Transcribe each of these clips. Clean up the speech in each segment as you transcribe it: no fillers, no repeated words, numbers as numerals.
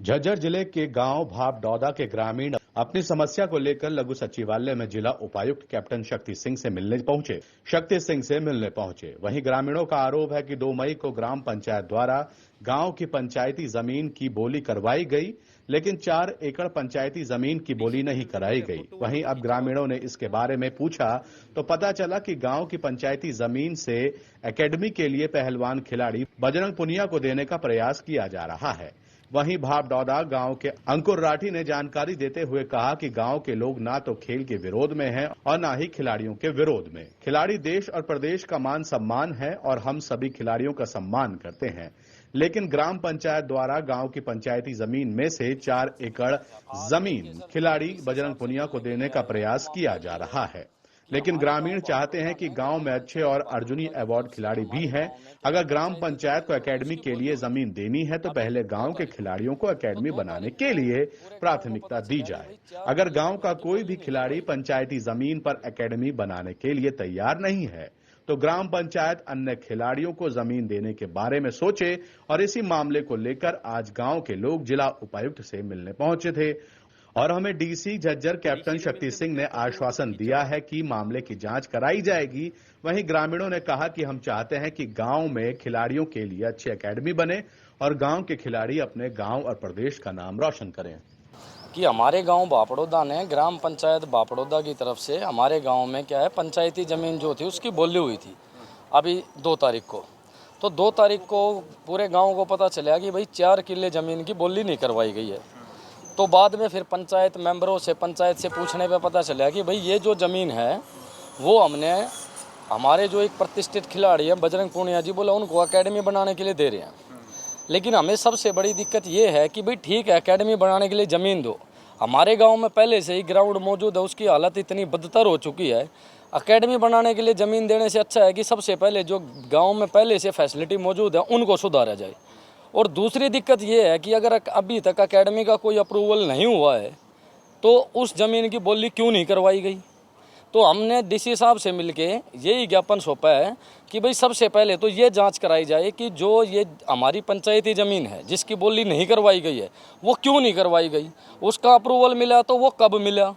झज्जर जिले के गांव भापडौदा के ग्रामीण अपनी समस्या को लेकर लघु सचिवालय में जिला उपायुक्त कैप्टन शक्ति सिंह से मिलने पहुंचे। वहीं ग्रामीणों का आरोप है कि 2 मई को ग्राम पंचायत द्वारा गांव की पंचायती जमीन की बोली करवाई गई, लेकिन 4 एकड़ पंचायती जमीन की बोली नहीं कराई गई। वहीं अब ग्रामीणों ने इसके बारे में पूछा तो पता चला कि गांव की पंचायती जमीन से एकेडमी के लिए पहलवान खिलाड़ी बजरंग पुनिया को देने का प्रयास किया जा रहा है। वहीं भापडौदा गांव के अंकुर राठी ने जानकारी देते हुए कहा कि गांव के लोग ना तो खेल के विरोध में हैं और ना ही खिलाड़ियों के विरोध में। खिलाड़ी देश और प्रदेश का मान सम्मान है और हम सभी खिलाड़ियों का सम्मान करते हैं, लेकिन ग्राम पंचायत द्वारा गांव की पंचायती जमीन में से 4 एकड़ जमीन खिलाड़ी बजरंग पुनिया को देने का प्रयास किया जा रहा है। लेकिन ग्रामीण चाहते हैं कि गांव में अच्छे और अर्जुनी अवार्ड खिलाड़ी भी हैं। अगर ग्राम पंचायत को एकेडमी के लिए जमीन देनी है तो पहले गांव के खिलाड़ियों को एकेडमी बनाने के लिए प्राथमिकता दी जाए। अगर गांव का कोई भी खिलाड़ी पंचायती जमीन पर एकेडमी बनाने के लिए तैयार नहीं है तो ग्राम पंचायत अन्य खिलाड़ियों को जमीन देने के बारे में सोचे। और इसी मामले को लेकर आज गांव के लोग जिला उपायुक्त से मिलने पहुंचे थे और हमें डीसी झज्जर कैप्टन शक्ति सिंह ने आश्वासन दिया है कि मामले की जांच कराई जाएगी। वहीं ग्रामीणों ने कहा कि हम चाहते हैं कि गांव में खिलाड़ियों के लिए अच्छी एकेडमी बने और गांव के खिलाड़ी अपने गांव और प्रदेश का नाम रोशन करें। कि हमारे गांव भापडौदा ने ग्राम पंचायत भापडौदा की तरफ से हमारे गांव में क्या है, पंचायती ज़मीन जो थी उसकी बोली हुई थी अभी 2 तारीख को। तो 2 तारीख को पूरे गांव को पता चला कि भाई 4 किले ज़मीन की बोली नहीं करवाई गई है। तो बाद में फिर पंचायत मेंबरों से, पंचायत से पूछने पे पता चला कि भाई ये जो ज़मीन है वो हमने हमारे जो एक प्रतिष्ठित खिलाड़ी है बजरंग पुनिया जी, बोला उनको एकेडमी बनाने के लिए दे रहे हैं। लेकिन हमें सबसे बड़ी दिक्कत ये है कि भाई ठीक है, एकेडमी बनाने के लिए ज़मीन दो। हमारे गांव में पहले से ही ग्राउंड मौजूद है, उसकी हालत इतनी बदतर हो चुकी है। एकेडमी बनाने के लिए ज़मीन देने से अच्छा है कि सबसे पहले जो गांव में पहले से फैसिलिटी मौजूद है उनको सुधारा जाए। और दूसरी दिक्कत ये है कि अगर अभी तक एकेडमी का कोई अप्रूवल नहीं हुआ है तो उस ज़मीन की बोली क्यों नहीं करवाई गई। तो हमने डीसी साहब से मिलके यही ज्ञापन सौंपा है कि भाई सबसे पहले तो ये जांच कराई जाए कि जो ये हमारी पंचायती ज़मीन है जिसकी बोली नहीं करवाई गई है वो क्यों नहीं करवाई गई, उसका अप्रूवल मिला तो वो कब मिला,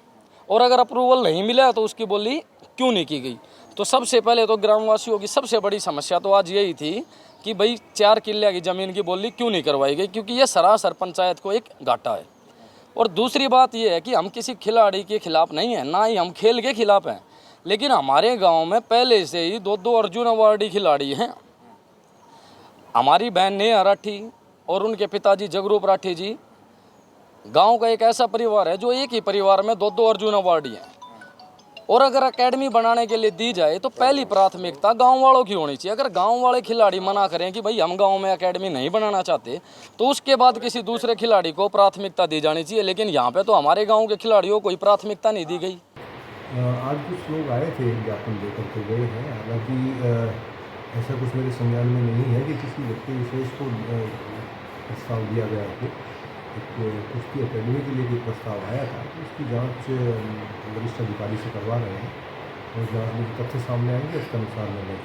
और अगर अप्रूवल नहीं मिला तो उसकी बोली क्यों नहीं की गई। तो सबसे पहले तो ग्रामवासियों की सबसे बड़ी समस्या तो आज यही थी कि भाई 4 किले की ज़मीन की बोली क्यों नहीं करवाई गई, क्योंकि ये सरासर पंचायत को एक घाटा है। और दूसरी बात ये है कि हम किसी खिलाड़ी के खिलाफ नहीं हैं, ना ही हम खेल के खिलाफ हैं, लेकिन हमारे गांव में पहले से ही 2 अर्जुन अवार्डी खिलाड़ी हैं। हमारी बहन नेहा राठी और उनके पिताजी जगरूप राठी जी, गांव का एक ऐसा परिवार है जो एक ही परिवार में 2 अर्जुन अवार्डी हैं। और अगर एकेडमी बनाने के लिए दी जाए तो पहली प्राथमिकता गांव वालों की होनी चाहिए। अगर गांव वाले खिलाड़ी मना करें कि भाई हम गांव में एकेडमी नहीं बनाना चाहते तो उसके बाद किसी दूसरे खिलाड़ी को प्राथमिकता दी जानी चाहिए। लेकिन यहाँ पे तो हमारे गांव के खिलाड़ियों को कोई प्राथमिकता नहीं दी गई। आज कुछ लोग आए थे, ज्ञापन देकर के गए हैं। हालांकि ऐसा कुछ मेरे संज्ञान में नहीं है कि किसी व्यक्ति विशेष को प्रस्ताव दिया गया हो। कुश्ती एकेडमी के लिए भी प्रस्ताव आया था, तो उसकी जांच वरिष्ठ अधिकारी से करवा रहे हैं और जांच में तथ्य सामने आएंगे उसके अनुसार निर्णय